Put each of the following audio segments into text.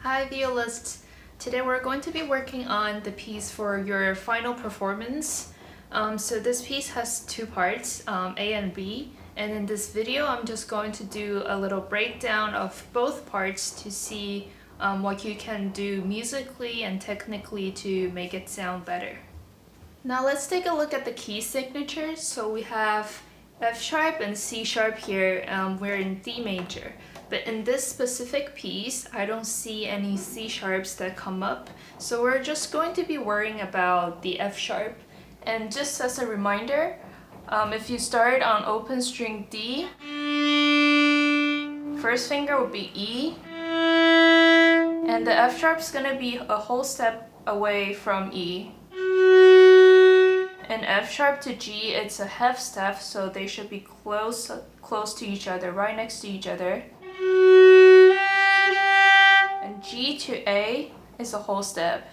Hi Violists! Today we're going to be working on the piece for your final performance. So this piece has two parts, A and B, and in this video I'm just going to do a little breakdown of both parts to see what you can do musically and technically to make it sound better. Now let's take a look at the key signatures. So we have F sharp and C sharp here. We're in D major. But in this specific piece, I don't see any C sharps that come up. So we're just going to be worrying about the F sharp. And just as a reminder, if you start on open string D, first finger would be E, and the F sharp is gonna be a whole step away from E. And F sharp to G, it's a half step, so they should be close to each other, right next to each other. And G to A is a whole step.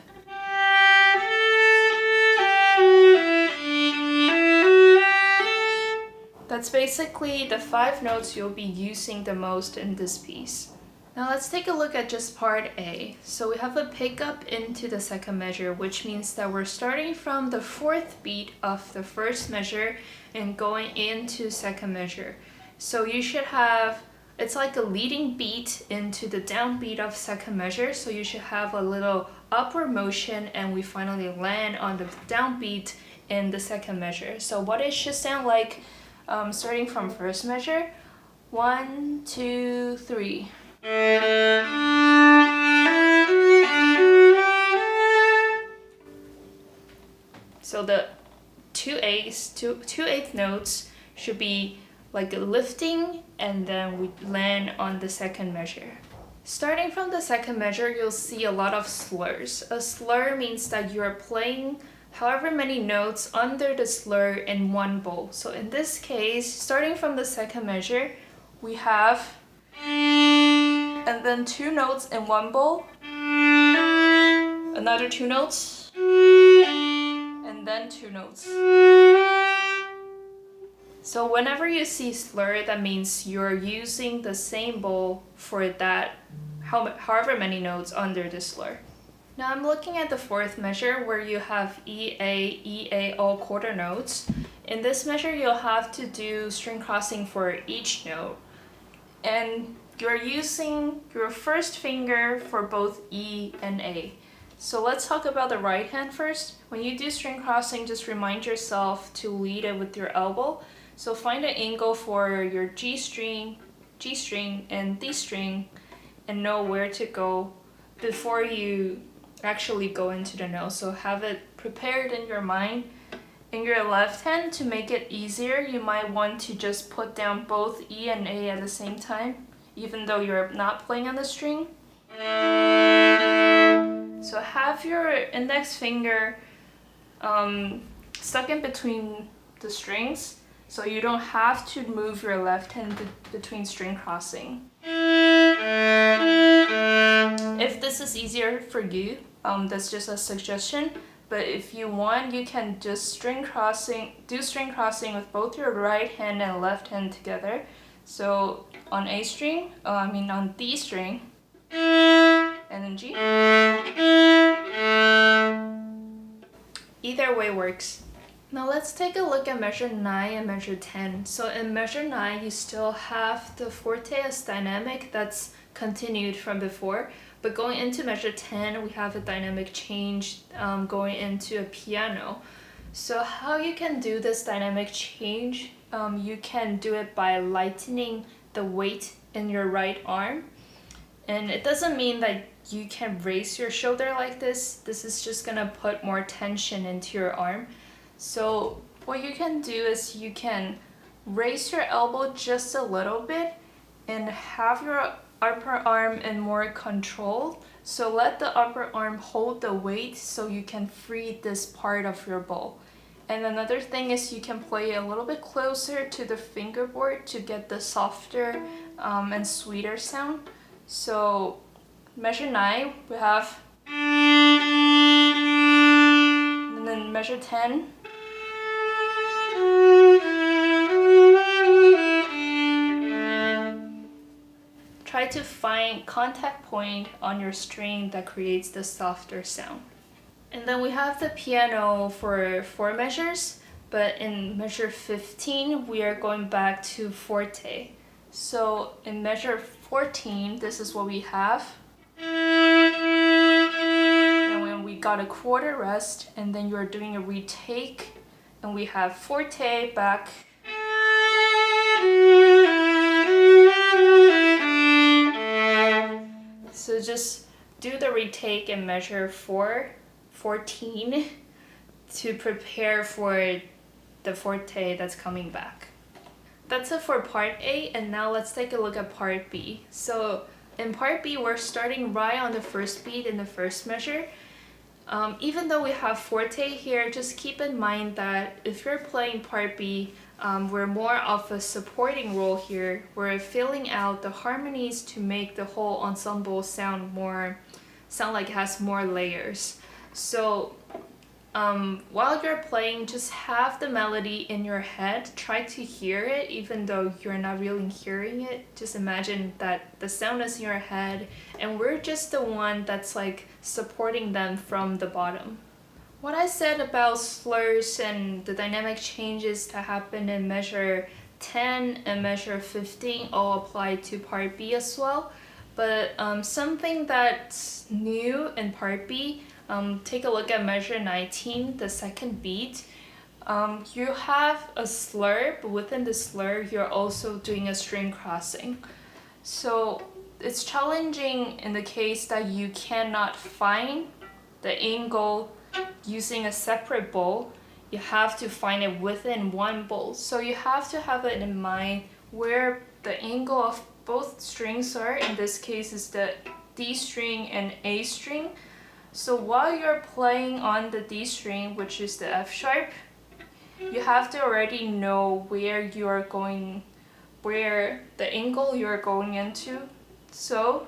That's basically the 5 notes you'll be using the most in this piece. Now let's take a look at just part A. So we have a pickup into the second measure, which means that we're starting from the 4th beat of the first measure and going into second measure. So you should have, it's like a leading beat into the downbeat of second measure, so you should have a little upward motion and we finally land on the downbeat in the second measure. So what it should sound like starting from first measure, 1, 2, 3. So the two eighth notes should be like a lifting, and then we land on the second measure. Starting from the second measure, you'll see a lot of slurs. A slur means that you're playing however many notes under the slur in one bowl. So in this case, starting from the second measure, we have and then 2 notes in one bowl, another 2 notes, and then 2 notes. So whenever you see slur, that means you're using the same bowl for that however many notes under the slur. Now I'm looking at the 4th measure where you have E, A, all quarter notes. In this measure, you'll have to do string crossing for each note. And you're using your first finger for both E and A. So let's talk about the right hand first. When you do string crossing, just remind yourself to lead it with your elbow. So find an angle for your G string, and D string, and know where to go before you actually go into the note. So have it prepared in your mind. In your left hand, to make it easier, you might want to just put down both E and A at the same time, even though you're not playing on the string. So have your index finger stuck in between the strings, so you don't have to move your left hand between string crossing. If this is easier for you, that's just a suggestion. But if you want, you can just do string crossing with both your right hand and left hand together. So on A string, on D string, and then G. Either way works. Now let's take a look at measure 9 and measure 10. So in measure 9, you still have the forte as dynamic that's continued from before. But going into measure 10, we have a dynamic change going into a piano. So how you can do this dynamic change, you can do it by lightening the weight in your right arm. And it doesn't mean that you can raise your shoulder like this. This is just gonna put more tension into your arm. So what you can do is you can raise your elbow just a little bit and have your upper arm in more control. So let the upper arm hold the weight so you can free this part of your bow. And another thing is you can play a little bit closer to the fingerboard to get the softer and sweeter sound. So measure 9, we have, and then measure 10. try to find contact point on your string that creates the softer sound. And then we have the piano for 4 measures, but in measure 15 we are going back to forte. So in measure 14, this is what we have. And when we got a quarter rest, and then you're doing a retake, and we have forte back. So just do the retake in measure 14 to prepare for the forte that's coming back. That's it for part A, and now let's take a look at part B. So in part B, we're starting right on the first beat in the first measure. Even though we have forte here, just keep in mind that if you're playing part B, we're more of a supporting role here. We're filling out the harmonies to make the whole ensemble sound like it has more layers. So while you're playing, just have the melody in your head. Try to hear it even though you're not really hearing it. Just imagine that the sound is in your head and we're just the one that's like supporting them from the bottom. What I said about slurs and the dynamic changes that happen in measure 10 and measure 15 all apply to part B as well. But something that's new in part B, take a look at measure 19, the second beat. You have a slur, but within the slur, you're also doing a string crossing. So it's challenging in the case that you cannot find the angle using a separate bowl. You have to find it within one bowl. So you have to have it in mind where the angle of both strings are. In this case is the D string and A string. So while you're playing on the D string, which is the F sharp, you have to already know where the angle you're going into. So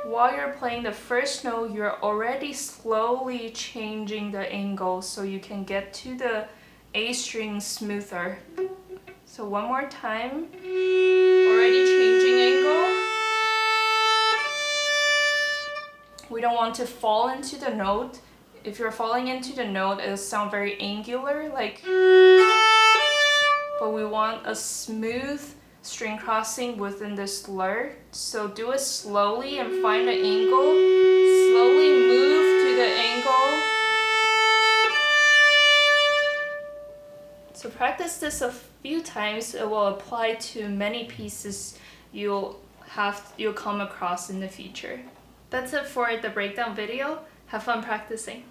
while you're playing the first note, you're already slowly changing the angle so you can get to the A string smoother. So one more time, already changing angle. We don't want to fall into the note. If you're falling into the note, it'll sound very angular, but we want a smooth string crossing within the slur. So do it slowly and find the angle. Slowly move to the angle. So practice this a few times. It will apply to many pieces you'll come across in the future. That's it for the breakdown video. Have fun practicing.